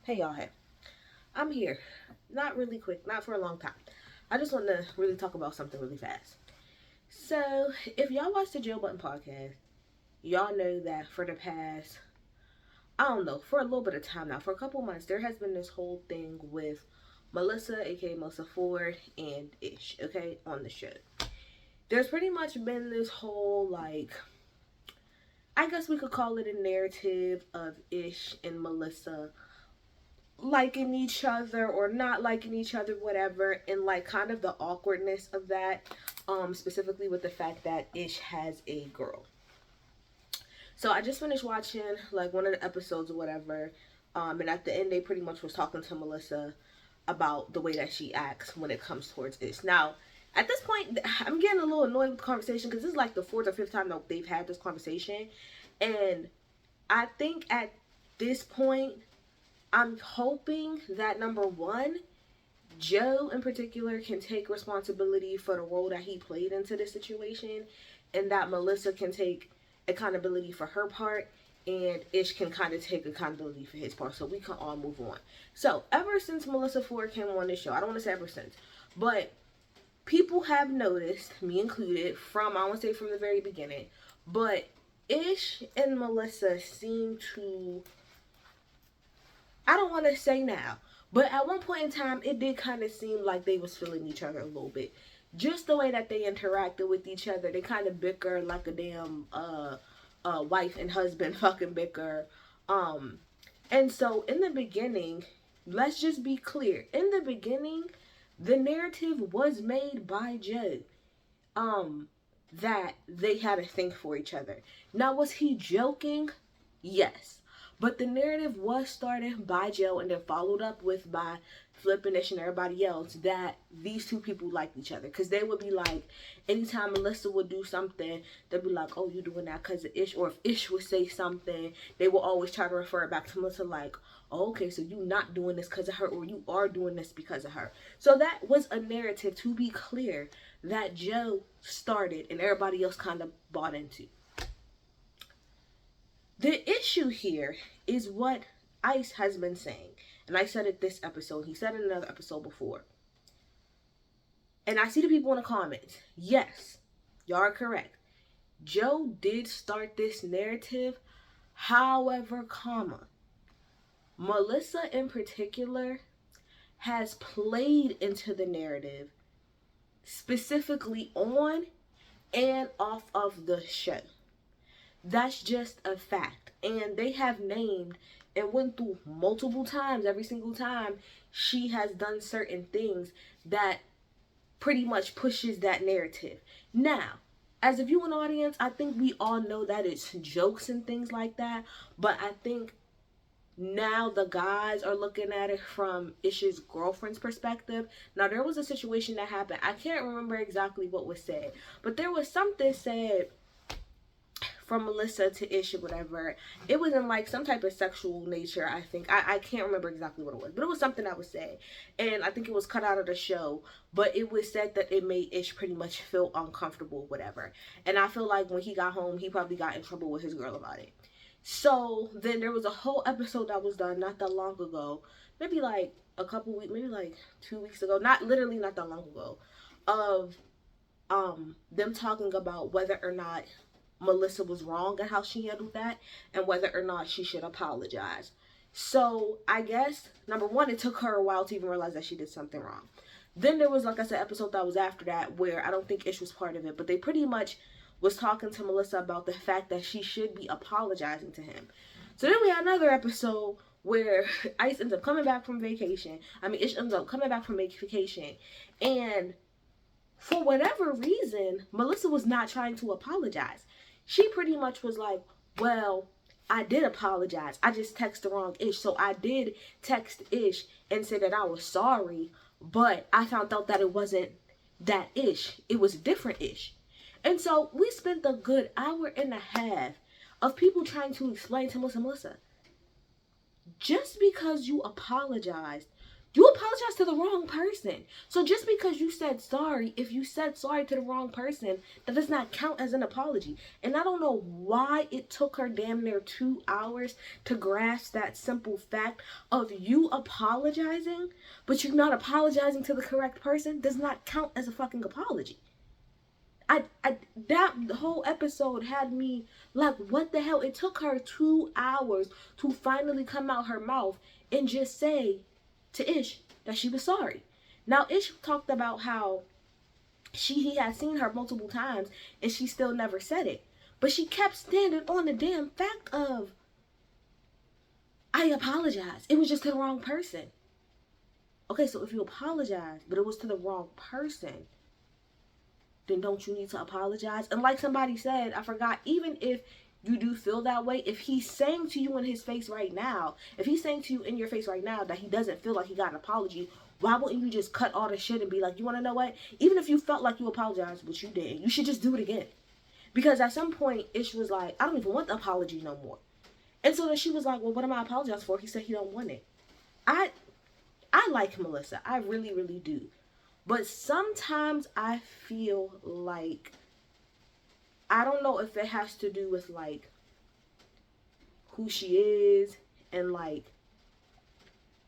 Hey y'all, hey. I'm here. Not really quick, not for a long time. I just want to really talk about something really fast. So, if y'all watch the Joe Button podcast, y'all know that for the past, I don't know, for a little bit of time now, for a couple months, there has been this whole thing with Melyssa, aka Melyssa Ford, and Ish, okay, on the show. There's pretty much been this whole, I guess we could call it a narrative of Ish and Melyssa liking each other or not liking each other, whatever, and like kind of the awkwardness of that, specifically with the fact that Ish has a girl. So I just finished watching like one of the episodes or whatever, and at the end they pretty much was talking to Melyssa about the way that she acts when it comes towards Ish. Now, at this point, I'm getting a little annoyed with the conversation because this is like the fourth or fifth time that they've had this conversation, and I think at this point I'm hoping that number one, Joe in particular can take responsibility for the role that he played into this situation, and that Melyssa can take accountability for her part, and Ish can kind of take accountability for his part, so we can all move on. So, ever since Melyssa Ford came on this show, I don't want to say ever since, but people have noticed, me included, from, I want to say from the very beginning, but Ish and Melyssa seem to, I don't want to say now, but at one point in time, it did kind of seem like they was feeling each other a little bit. Just the way that they interacted with each other, they kind of bicker like a damn wife and husband fucking bicker. Um, and so in the beginning, let's just be clear. In the beginning, the narrative was made by Joe. Um, that they had a thing for each other. Now, was he joking? Yes. But the narrative was started by Joe and then followed up with by Flip and Ish and everybody else that these two people liked each other. Because they would be like, anytime Melyssa would do something, they'd be like, oh, you doing that because of Ish? Or if Ish would say something, they will always try to refer it back to Melyssa like, oh, okay, so you not doing this because of her, or you are doing this because of her. So that was a narrative, to be clear, that Joe started and everybody else kind of bought into. The issue here is what Ice has been saying. And I said it this episode. He said it in another episode before. And I see the people in the comments. Yes, y'all are correct. Joe did start this narrative. However, Melyssa in particular has played into the narrative specifically on and off of the show. That's just a fact. And they have named and went through multiple times, every single time she has done certain things that pretty much pushes that narrative. Now, as a viewing audience, I think we all know that it's jokes and things like that, but I think now the guys are looking at it from Ish's girlfriend's perspective. Now, there was a situation that happened. I can't remember exactly what was said, but there was something said from Melyssa to Ish or whatever. It was in like some type of sexual nature, I think. I can't remember exactly what it was, but it was something that was said. And I think it was cut out of the show, but it was said that it made Ish pretty much feel uncomfortable, whatever. And I feel like when he got home, he probably got in trouble with his girl about it. So then there was a whole episode that was done not that long ago, maybe like a couple weeks, maybe like 2 weeks ago, not literally not that long ago, of them talking about whether or not Melyssa was wrong in how she handled that and whether or not she should apologize. So I guess number one, it took her a while to even realize that she did something wrong. Then there was, like I said, episode that was after that where I don't think Ish was part of it, but they pretty much was talking to Melyssa about the fact that she should be apologizing to him. So then we had another episode where Ice ends up coming back from vacation. Ish ends up coming back from vacation, and for whatever reason, Melyssa was not trying to apologize. She pretty much was like, well, I did apologize. I just texted the wrong Ish. So I did text Ish and say that I was sorry, but I found out that it wasn't that Ish. It was a different Ish. And so we spent a good hour and a half of people trying to explain to Melyssa, just because you apologized apologized to the wrong person. So just because you said sorry, if you said sorry to the wrong person, that does not count as an apology. And I don't know why it took her damn near 2 hours to grasp that simple fact of you apologizing, but you're not apologizing to the correct person does not count as a fucking apology. That whole episode had me like, what the hell? It took her 2 hours to finally come out her mouth and just say to Ish that she was sorry. Now Ish talked about how he had seen her multiple times and she still never said it, but she kept standing on the damn fact of, I apologize, it was just to the wrong person. Okay, so if you apologize but it was to the wrong person, then don't you need to apologize? And like somebody said, I forgot, even if you do feel that way, if he's saying to you in his face right now, if he's saying to you in your face right now that he doesn't feel like he got an apology, why wouldn't you just cut all the shit and be like, you want to know what? Even if you felt like you apologized, but you didn't, you should just do it again. Because at some point, Ish was like, I don't even want the apology no more. And so then she was like, well, what am I apologizing for? He said he don't want it. I like Melyssa. I really, really do. But sometimes I feel like, I don't know if it has to do with like who she is and like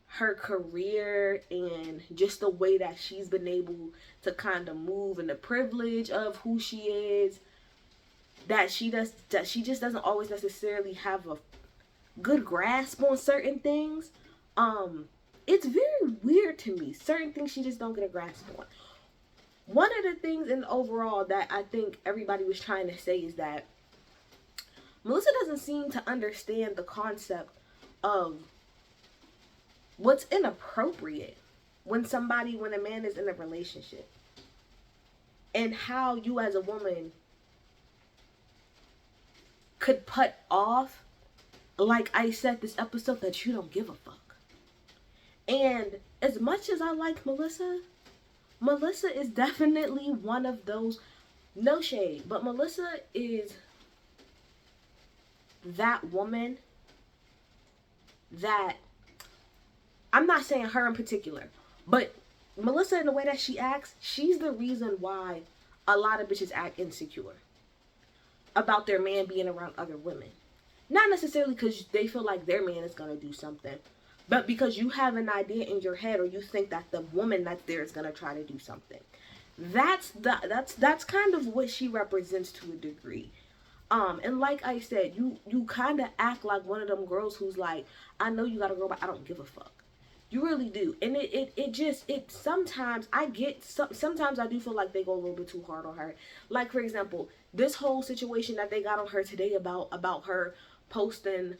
her career and just the way that she's been able to kind of move and the privilege of who she is, that she just doesn't always necessarily have a good grasp on certain things. It's very weird to me. Certain things she just don't get a grasp on. One of the things in overall that I think everybody was trying to say is that Melyssa doesn't seem to understand the concept of what's inappropriate when a man is in a relationship. And how you as a woman could put off, like I said this episode, that you don't give a fuck. And as much as I like Melyssa is definitely one of those, no shade, but Melyssa is that woman that, I'm not saying her in particular, but Melyssa, in the way that she acts, she's the reason why a lot of bitches act insecure about their man being around other women. Not necessarily because they feel like their man is going to do something, but because you have an idea in your head, or you think that the woman that's there is going to try to do something. That's kind of what she represents to a degree. And like I said, you kind of act like one of them girls who's like, I know you got a girl, but I don't give a fuck. You really do. And it sometimes sometimes I do feel like they go a little bit too hard on her. Like, for example, this whole situation that they got on her today about her posting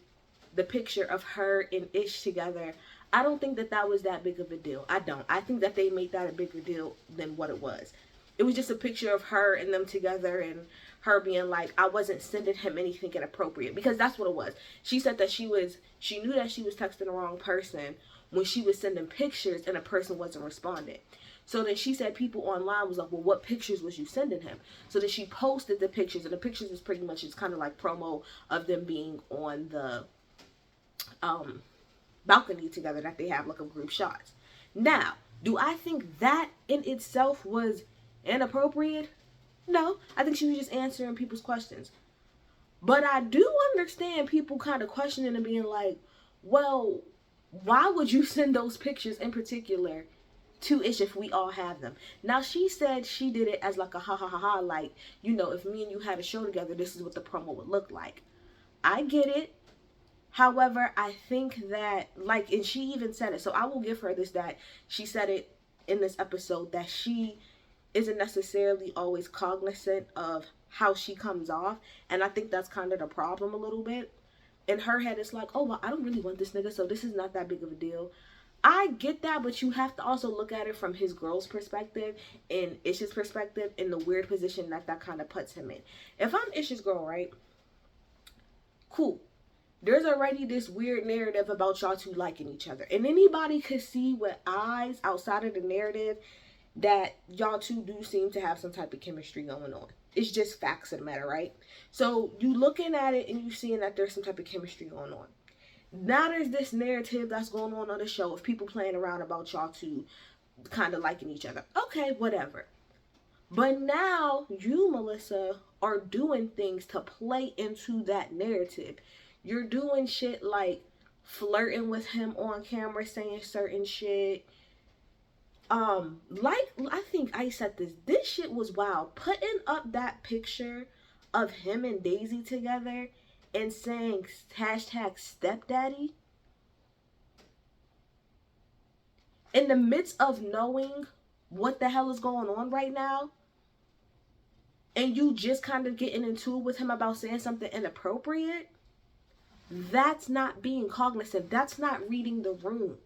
the picture of her and Ish together, I don't think that was that big of a deal. I don't. I think that they made that a bigger deal than what it was. It was just a picture of her and them together, and her being like, I wasn't sending him anything inappropriate, because that's what it was. She said that she knew that she was texting the wrong person when she was sending pictures and a person wasn't responding. So then she said people online was like, well, what pictures was you sending him? So then she posted the pictures, and the pictures is pretty much, it's kind of like promo of them being on the balcony together that they have, like, a group shots. Now, do I think that in itself was inappropriate? No, I think she was just answering people's questions. But I do understand people kind of questioning and being like, well, why would you send those pictures in particular to Ish if we all have them? Now, she said she did it as like a ha ha ha ha, like, you know, if me and you had a show together, this is what the promo would look like. I get it. However, I think that, like, and she even said it, so I will give her this, that she said it in this episode, that she isn't necessarily always cognizant of how she comes off, and I think that's kind of the problem a little bit. In her head, it's like, oh, well, I don't really want this nigga, so this is not that big of a deal. I get that, but you have to also look at it from his girl's perspective and Ish's perspective, in the weird position that kind of puts him in. If I'm Ish's girl, right? Cool. There's already this weird narrative about y'all two liking each other. And anybody could see with eyes outside of the narrative that y'all two do seem to have some type of chemistry going on. It's just facts of the matter, right? So you looking at it and you seeing that there's some type of chemistry going on. Now there's this narrative that's going on the show of people playing around about y'all two kind of liking each other. Okay, whatever. But now you, Melyssa, are doing things to play into that narrative. You're doing shit like flirting with him on camera, saying certain shit. Like I think I said this shit was wild. Putting up that picture of him and Daisy together and saying hashtag stepdaddy in the midst of knowing what the hell is going on right now, and you just kind of getting into it with him about saying something inappropriate, that's not being cognizant. That's not reading the room.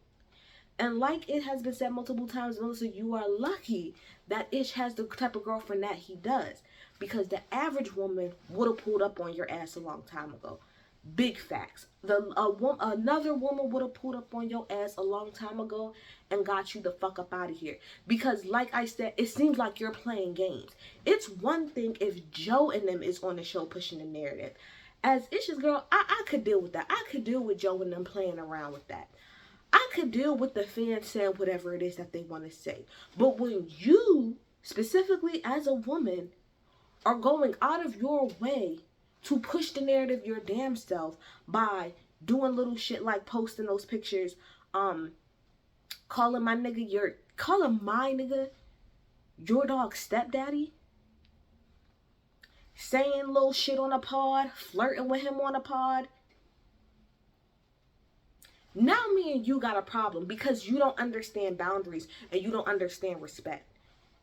And like it has been said multiple times, Melyssa, you are lucky that Ish has the type of girlfriend that he does. Because the average woman would have pulled up on your ass a long time ago. Big facts. Another woman would have pulled up on your ass a long time ago and got you the fuck up out of here. Because like I said, it seems like you're playing games. It's one thing if Joe and them is on the show pushing the narrative. As Ish's girl, I could deal with that. I could deal with Joe and them playing around with that. I could deal with the fans saying whatever it is that they want to say. But when you, specifically as a woman, are going out of your way to push the narrative your damn self by doing little shit like posting those pictures, calling my nigga your dog's stepdaddy, saying little shit on a pod, flirting with him on a pod. Now me and you got a problem because you don't understand boundaries and you don't understand respect.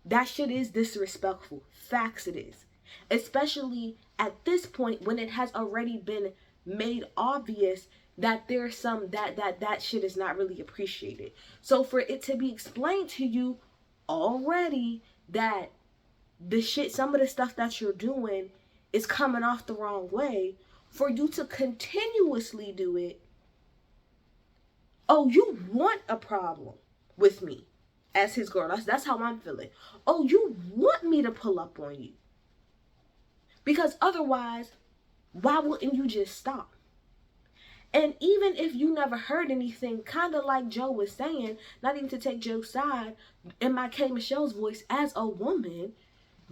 That shit is disrespectful. Facts it is. Especially at this point when it has already been made obvious that there's some that shit is not really appreciated. So for it to be explained to you already that the shit, some of the stuff that you're doing is coming off the wrong way, for you to continuously do it. Oh, you want a problem with me as his girl. That's how I'm feeling. Oh, you want me to pull up on you. Because otherwise, why wouldn't you just stop? And even if you never heard anything, kind of like Joe was saying, not even to take Joe's side, in my K. Michelle's voice, as a woman,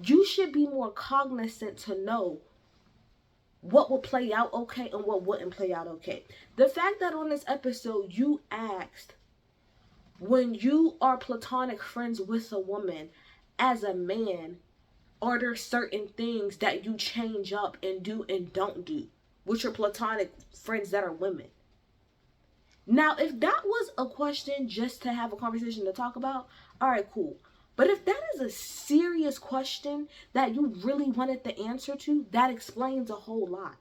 you should be more cognizant to know what will play out okay and what wouldn't play out okay. The fact that on this episode you asked, when you are platonic friends with a woman, as a man, are there certain things that you change up and do and don't do with your platonic friends that are women? Now, if that was a question just to have a conversation to talk about, all right, cool. But if that is a serious question that you really wanted the answer to, that explains a whole lot.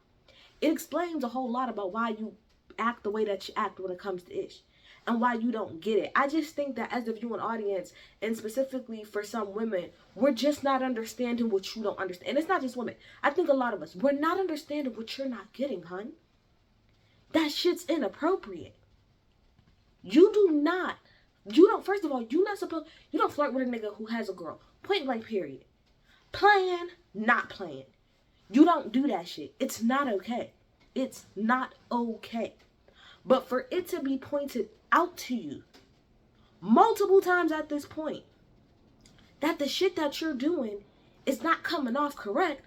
It explains a whole lot about why you act the way that you act when it comes to Ish and why you don't get it. I just think that as the viewing audience, and specifically for some women, we're just not understanding what you don't understand. And it's not just women. I think a lot of us, we're not understanding what you're not getting, hun. That shit's inappropriate. You don't, first of all, you don't flirt with a nigga who has a girl. Point blank, period. Playing, not playing. You don't do that shit. It's not okay. It's not okay. But for it to be pointed out to you multiple times at this point, that the shit that you're doing is not coming off correct,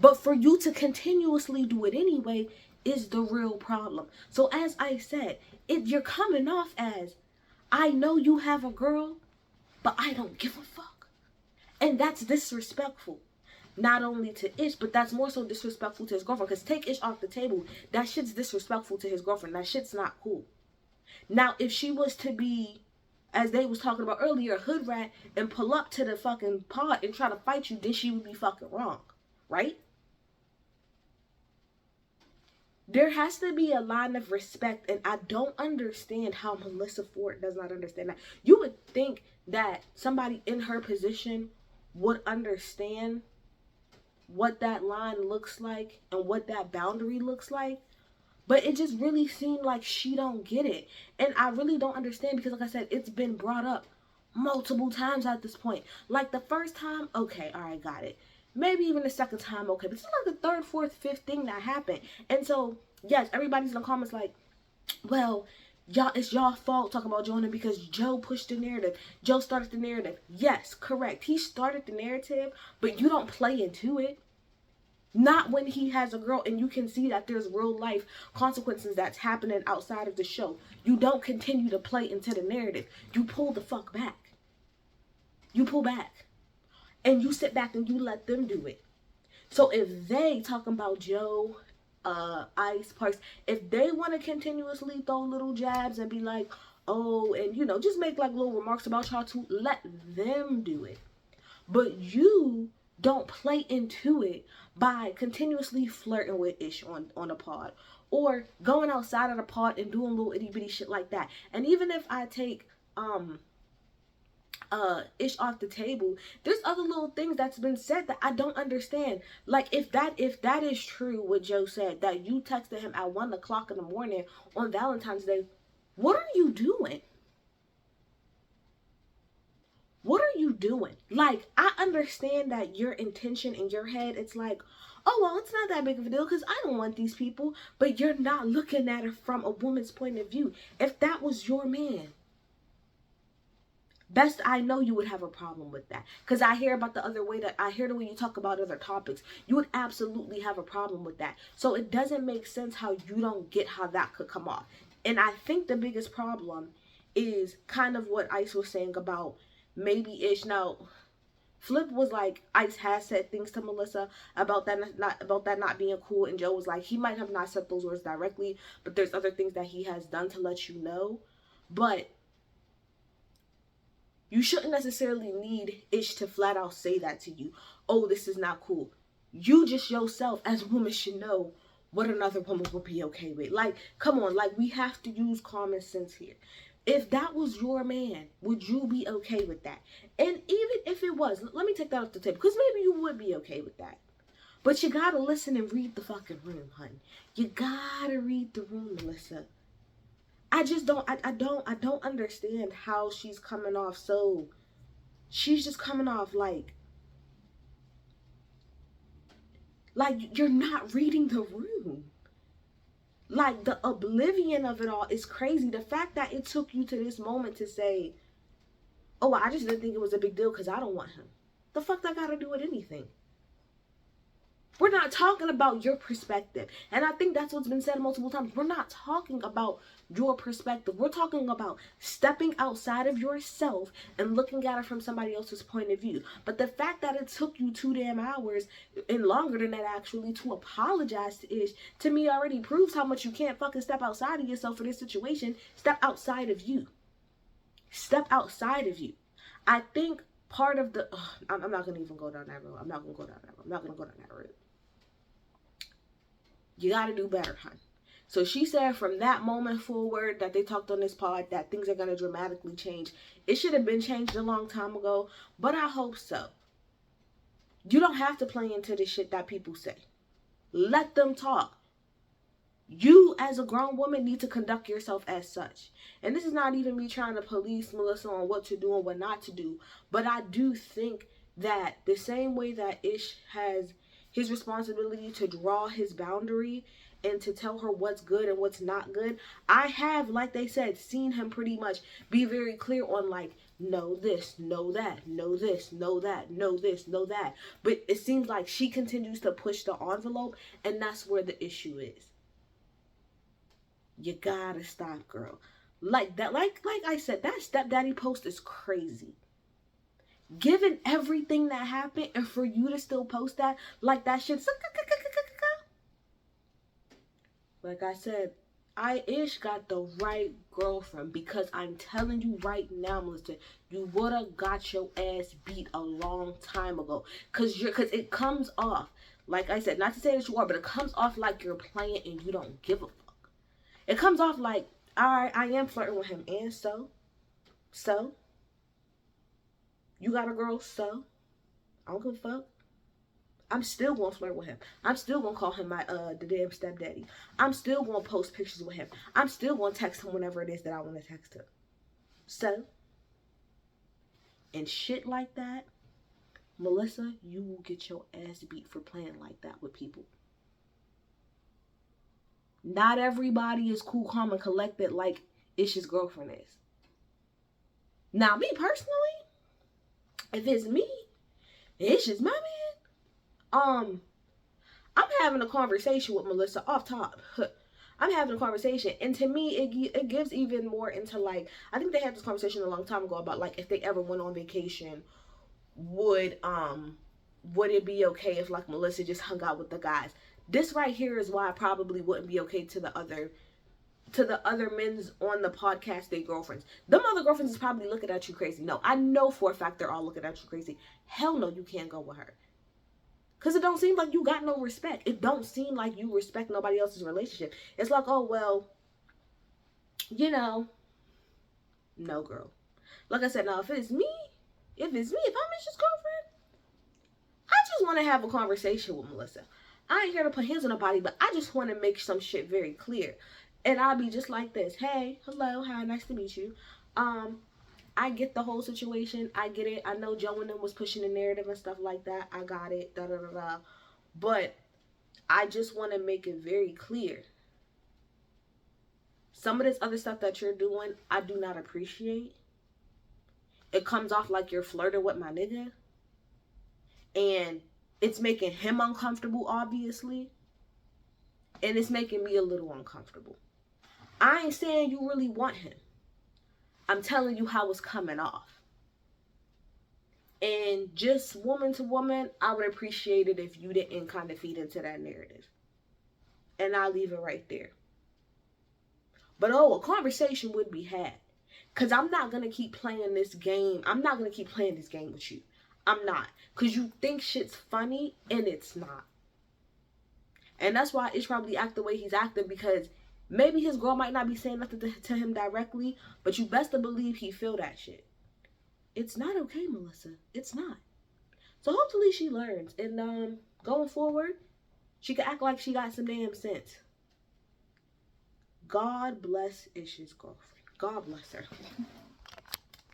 but for you to continuously do it anyway is the real problem. So as I said, you're coming off as, I know you have a girl, but I don't give a fuck. And that's disrespectful. Not only to Ish, but that's more so disrespectful to his girlfriend. Because take Ish off the table, that shit's disrespectful to his girlfriend. That shit's not cool. Now, if she was to be, as they was talking about earlier, a hood rat and pull up to the fucking pod and try to fight you, then she would be fucking wrong. Right? There has to be a line of respect, and I don't understand how Melyssa Ford does not understand that. You would think that somebody in her position would understand what that line looks like and what that boundary looks like, but it just really seemed like she don't get it. And I really don't understand because, like I said, it's been brought up multiple times at this point. Like the first time, okay, all right, got it. Maybe even the second time, okay. But it's like the third, fourth, fifth thing that happened. And so, yes, everybody's in the comments like, well, y'all, it's y'all fault talking about Jonah because Joe pushed the narrative. Joe started the narrative. Yes, correct. He started the narrative, but you don't play into it. Not when he has a girl and you can see that there's real life consequences that's happening outside of the show. You don't continue to play into the narrative. You pull the fuck back. You pull back. And you sit back and you let them do it. So if they talking about Joe, Ice, Parks, if they want to continuously throw little jabs and be like, oh, and you know, just make like little remarks about y'all too, let them do it. But you don't play into it by continuously flirting with Ish on a pod or going outside of the pod and doing little itty bitty shit like that. And even if I take Ish off the table, there's other little things that's been said that I don't understand. Like if that is true what Joe said, that you texted him at 1 o'clock in the morning on Valentine's Day, what are you doing? What are you doing? Like, I understand that your intention in your head, it's like, oh, well, it's not that big of a deal because I don't want these people. But you're not looking at it from a woman's point of view. If that was your man, best I know you would have a problem with that. Because I hear about the other way that I hear the way you talk about other topics. You would absolutely have a problem with that. So it doesn't make sense how you don't get how that could come off. And I think the biggest problem is kind of what Ice was saying about maybe Ish. Now, Flip was like, Ice has said things to Melyssa about that not being cool, and Joe was like, he might have not said those words directly, but there's other things that he has done to let you know. But you shouldn't necessarily need Ish to flat out say that to you. Oh, this is not cool. You just yourself as a woman should know what another woman would be okay with. Like, come on, like we have to use common sense here. If that was your man, would you be okay with that? And even if it was, let me take that off the table, because maybe you would be okay with that. But you gotta listen and read the fucking room, hun. You gotta read the room, Melyssa. I just don't, I don't understand how she's coming off so, she's just coming off like you're not reading the room. Like, the oblivion of it all is crazy. The fact that it took you to this moment to say, oh, I just didn't think it was a big deal because I don't want him. The fuck that gotta do with anything? We're not talking about your perspective. And I think that's what's been said multiple times. We're not talking about your perspective. We're talking about stepping outside of yourself and looking at it from somebody else's point of view. But the fact that it took you 2 damn hours and longer than that actually to apologize to Ish, to me already proves how much you can't fucking step outside of yourself for this situation. Step outside of you. Step outside of you. I think part of the... I'm not going to even go down that road. I'm not going to go down that road. I'm not going to go down that road. You got to do better, hun. So she said from that moment forward that they talked on this pod that things are going to dramatically change. It should have been changed a long time ago, but I hope so. You don't have to play into the shit that people say. Let them talk. You as a grown woman need to conduct yourself as such. And this is not even me trying to police Melyssa on what to do and what not to do, but I do think that the same way that Ish has his responsibility to draw his boundary and to tell her what's good and what's not good, I have, like they said, seen him pretty much be very clear on like, no this, no that, no this, no that, no this, no that. But it seems like she continues to push the envelope, and that's where the issue is. You gotta stop, girl. Like that, like I said, that stepdaddy post is crazy. Given everything that happened, and for you to still post that, like that shit. Like I said, Ish got the right girlfriend, because I'm telling you right now, Melyssa, you would have got your ass beat a long time ago. Cause it comes off, like I said, not to say that you are, but it comes off like you're playing and you don't give a fuck. It comes off like, alright, I am flirting with him, and so? You got a girl, so? I don't give a fuck. I'm still gonna flirt with him. I'm still gonna call him my the damn stepdaddy. I'm still gonna post pictures with him. I'm still gonna text him whenever it is that I want to text him. So, and shit like that, Melyssa, you will get your ass beat for playing like that with people. Not everybody is cool, calm, and collected like Ish's girlfriend is. Now, me personally, if it's me, Ish's my man, I'm having a conversation with Melyssa off top. I'm having a conversation, and to me, it gives even more into, like, I think they had this conversation a long time ago about, like, if they ever went on vacation, would it be okay if, like, Melyssa just hung out with the guys? This right here is why I probably wouldn't be okay to the other men's on the podcast, their girlfriends. Them other girlfriends is probably looking at you crazy. No, I know for a fact they're all looking at you crazy. Hell no, you can't go with her. Because it don't seem like you got no respect. It don't seem like you respect nobody else's relationship. It's like, oh, well, you know, no, girl. Like I said, now, if I'm Mish's girlfriend, I just want to have a conversation with Melyssa. I ain't here to put hands on nobody, but I just want to make some shit very clear. And I'll be just like this. Hey, hello, hi, nice to meet you. I get the whole situation. I get it. I know Joe and them was pushing the narrative and stuff like that. I got it. Da da da da. But I just want to make it very clear. Some of this other stuff that you're doing, I do not appreciate. It comes off like you're flirting with my nigga. And it's making him uncomfortable, obviously. And it's making me a little uncomfortable. I ain't saying you really want him. I'm telling you how it's coming off. And just woman to woman, I would appreciate it if you didn't kind of feed into that narrative. And I'll leave it right there. But a conversation would be had. Because I'm not going to keep playing this game. I'm not going to keep playing this game with you. I'm not. Because you think shit's funny and it's not. And that's why Ish probably act the way he's acting, because maybe his girl might not be saying nothing to him directly, but you best to believe he feel that shit. It's not okay, Melyssa. It's not. So hopefully she learns. And going forward, she can act like she got some damn sense. God bless Ish's girlfriend. God bless her.